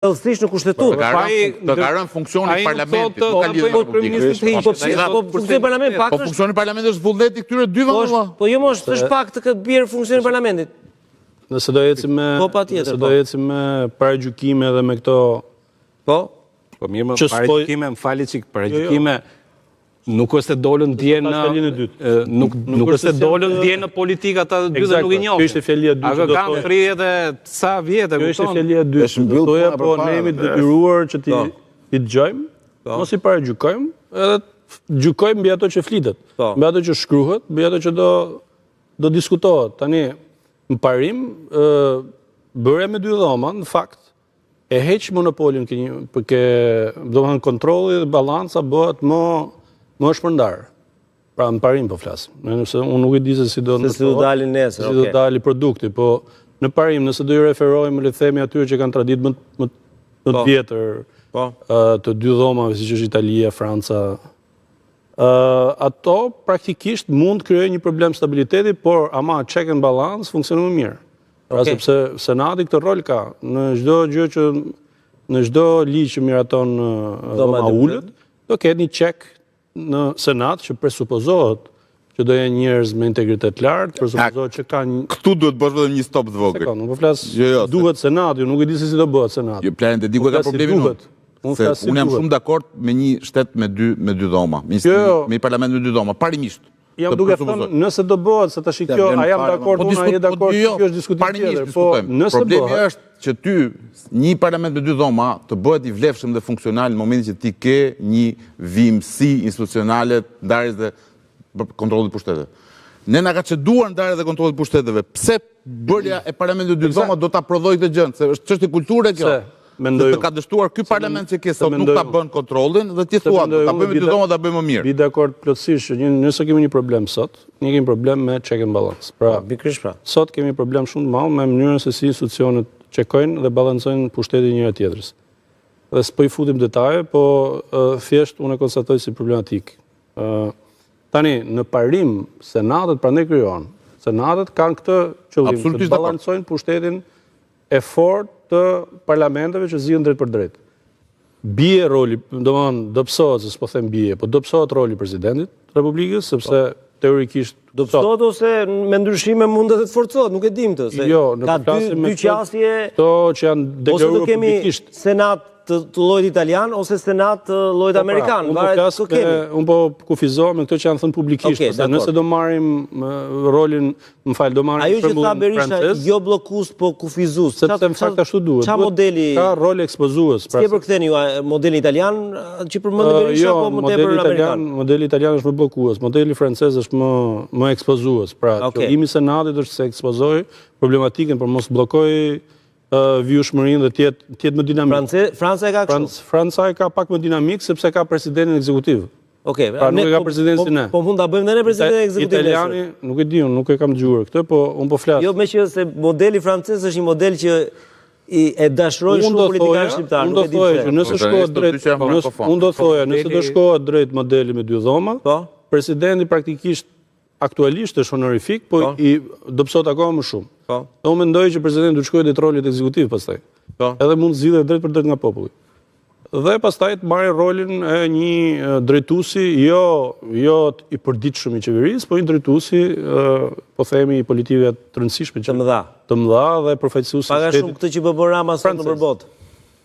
thjesht në kushtetutë. Të ka rënë funksioni i parlamentit, nuk ka lidhje me Republikën. Po funksioni i parlamentit pak. Po funksioni i parlamentit është vullneti këtyre dyve valla. Po jo më është pak të këtë bjerë funksioni i parlamentit. Nëse do ecim me paragjykime dhe me këto. Po mirë, më paragjykime, më fali çik paragjykime. Nuk është se dolën dje në nuk është se dolën dje në politika ata dy dhe nuk i njohin. Kjo ishte fjalia e dytë. Ata kanë 30 e sa vjetë, kjo ishte fjalia e dytë. Doja po ne jemi të detyruar që ti dëgjojmë, mos i paragjykojmë, edhe gjykojmë mbi ato që flitet, mbi ato që shkruhet, mbi ato që do diskutohet. Tani në parim bëre me dy dhoma, në fakt e heq monopolin domethënë kontrolli dhe balanca bëhet më shpërndar. Pra në parim po flas. Nëse unë nuk e di se si do dalin nesër, si do dali produkti, po në parim nëse do i referojmë le të themi atyre që kanë traditë më të vjetër të dy dhomave siç është Italia, Franca, ato praktikisht mund të krijojnë një problem stabiliteti, por ama check and balance funksionon më mirë. Pra sepse Senati këtë rol ka në çdo gjë që në çdo ligj që miraton dhoma ulët, do ketë një check në Senat që presupozohet që do jenë njerëz me integritet lartë, presupozohet që kanë. Këtu duhet bësh vetëm një stop të vogël. Sekond, nuk po flas. Duhet Senati, nuk e di se si do bëhet Senati. Jo, planin e di ku ka problemin unë. Unë jam shumë dakord me një shtet me dy dhoma, me një parlament me dy dhoma, parimisht. Jam duke thënë, nëse do bëhet, se tash kjo, a jam dakord, unë a je dakord, kjo është diskutim tjetër. Po, nëse problemi është që ty, një parlament me dy dhoma, të bëhet i vlefshëm dhe funksional në momentin që ti ke një vimësi institucionale ndarjes dhe kontrollit pushteteve. Ne na ka çeduar ndarja dhe kontrollit pushteteve. Pse bërja e parlamentit me dy dhoma do ta prodhoj këtë gjë? Se është çështje kulture kjo. Të ka dështuar ky parlament që ke sot nuk ta bën kontrollin dhe ti thua ta bëjmë dy dhoma ta bëjmë më mirë. Bi dakord plotësisht që nëse kemi një problem sot, ne kemi problem me check and balance. Pra, sot kemi problem shumë të madh me mënyrën se si institucionet checkojnë dhe balancojnë pushtetin njëra tjetrës. Dhe s'po i futim detaje, po thjesht unë e konstatoj si problematik. Tani në parim senatet prandaj krijohen. Senatet kanë këtë qëllim të balancojnë pushtetin e fortë të parlamenteve që zgjidhen drejt për drejt. Bie roli, domethënë do psohet, se s'po them bie, po do psohet roli i presidentit të Republikës, sepse teorikisht do psohet ose me ndryshime mund të forcohet, nuk e dim të, se ka dy qasje, to që janë deklaruar publikisht. Senat të llojit italian ose senat të llojit amerikan. Unë po kufizohem me këto që janë thënë publikisht. Nëse do marrim rolin, do marrim shembullin francez. Ajo që jo bllokues, po kufizues. Sepse në fakt ashtu duhet. Çfarë modeli? Ka rol ekspozues. Si e përktheni ju modelin italian që përmend Berisha apo më tepër amerikan? Modeli italian është më bllokues, modeli francez është më ekspozues. Pra, qëllimi i senatit është se ekspozoj problematikën për mos bllokoj vjushmërinë dhe tjetë më dinamik. Franca e ka kështu? Franca e ka pak më dinamik sepse ka presidentin ekzekutiv. Pra nuk e ka presidentin si ne. Po mund ta bëjmë dhe ne presidentin ekzekutiv. Italiani, nuk e di unë, nuk e kam dëgjuar këtë, po unë po flas. Jo, meqenëse modeli francez është një model që e dashroi shumë politikanë shqiptarë. Unë do thoja që nëse shkohet drejt, unë do thoja nëse do shkohet drejt modeli me dy dhoma, presidenti praktikisht aktualisht është honorific, po do psohet akoma më shumë. Unë mendoj që presidenti duhet shkojë drejt rolit ekzekutiv pastaj. Edhe mund zgjidhet drejt për drejt nga populli. Dhe pastaj të marrë rolin e një drejtuesi jo i përditshëm i qeverisë, po një drejtuesi po themi i politikave të rëndësishme të mëdha dhe përfaqësuesi i shtetit. Paga shumë këtë që bën Rama sot në përbot.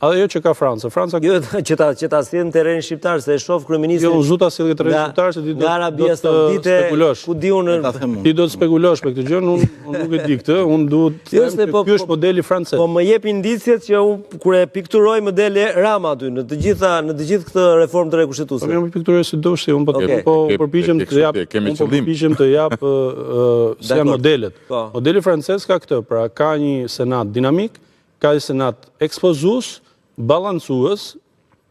Edhe jo që ka Franca. Jo që ta sjellën terrenin shqiptar, se e shoh kryeministin. Jo, zuta sjell terrenin shqiptar se ti do Arabia Saudite, ku di unë. Ti do të spekulosh me këtë gjë, unë nuk e di këtë, unë duhet të them se ky është modeli francez. Po më jep indicjet që unë kur e pikturoj modeli Rama aty në të gjithë këtë reformë të rekushtetuese. Po më pikturoj si dosh, unë po përpiqem të jap si janë modelet. Modeli francez ka këtë, pra ka një senat dinamik, ka një senat ekspozues, balancues,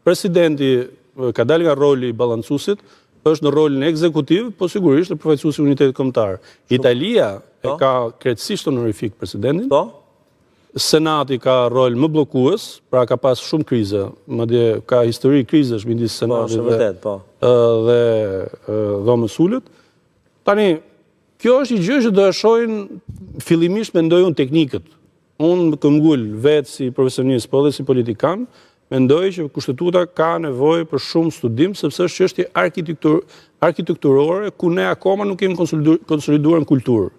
presidenti ka dalë nga roli i balancuesit, është në rolin ekzekutiv, po sigurisht e përfaqësuesi i unitetit kombëtar. Italia e ka krejtësisht honorific presidentin. Senati ka rol më bllokues, pra ka pas shumë krize, madje ka histori krizesh midis senatit dhe dhomës ulët. Tani, kjo është një gjë që do e shohin fillimisht mendoj unë teknikët. unë këmgull vetë si profesionist, po dhe si politikan, mendoj që kushtetuta ka nevojë për shumë studim, sepse është çështje arkitekturore, ku ne akoma nuk kemi konsoliduar në kulturë.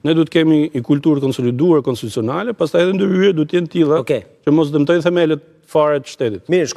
Ne duhet kemi i kulturë konsoliduar konstitucionale, pastaj edhe ndërhyrje duhet jenë tilla që mos dëmtojnë themelet fare të shtetit. Mirë,